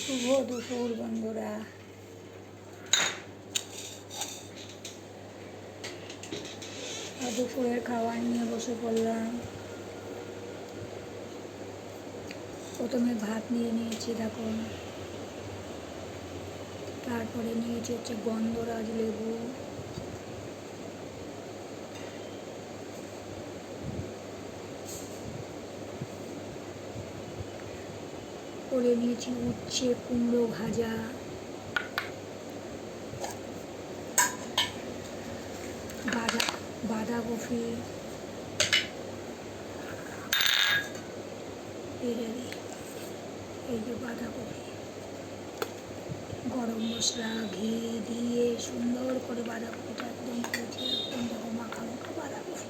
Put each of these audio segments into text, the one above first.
শুভ দুপুর বন্ধুরা। দুপুরের খাবার নিয়ে বসে পড়লাম। প্রথমে ভাত নিয়ে নিয়েছি দেখুন, তারপরে নিয়েছি হচ্ছে গন্ধরাজ লেবু, করে নিয়েছি উচ্ছে কুমড়ো ভাজা, বাঁধাকপি, এই যে বাঁধাকপি, গরম মশলা ঘি দিয়ে সুন্দর করে বাঁধাকপিটা একদম করেছি, একদম দেখো মাখা মাখা বাঁধাকপি।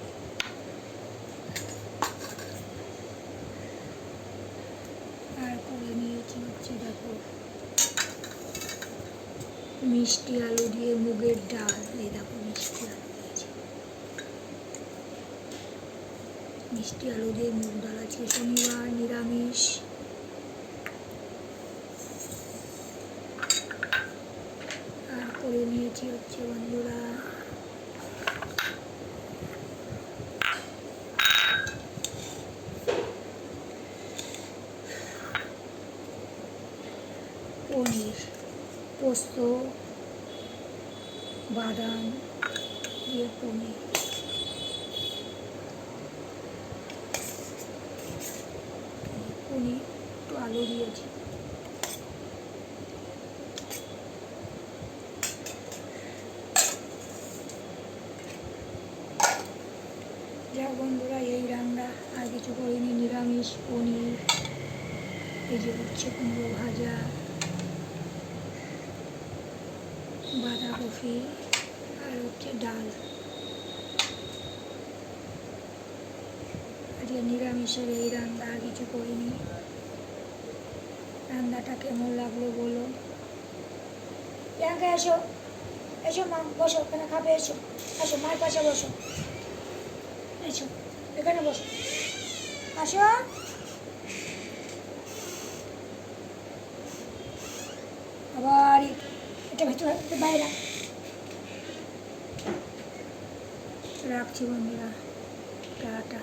আর করে নিয়েছি হচ্ছে দেখো মিষ্টি আলু দিয়ে মুগের ডাল। এই দেখো মিষ্টি আলু দিয়েছি, মিষ্টি আলু দিয়ে মুগ ডাল। আজকে শনিবার, নিরামিষ। আর করে নিয়েছি হচ্ছে বন্ধুরা পনির, পোস্ত, বাদাম দিয়ে পনির। পনির একটু আলু দিয়েছি। যা বন্ধুরা এই রান্না, আর কিছু করিনি, নিরামিষ পনির, এই যে হচ্ছে কুমড়ো ভাজা, বাঁধাকপি আর হচ্ছে ডাল। আজকে নিরামিষের এই রান্না, আর কিছু করিনি। রান্নাটা কেমন লাগলো বলো। প্রিয়াঙ্কা এসো, এসো মা, বসো, এখানে খাবে, এসো, এসো মায়ের পাশে বসো, এসো এখানে বসো, আসো। আবার এটা ভেতরে বাইরে রাখছি বন্ধুরা, টাটা।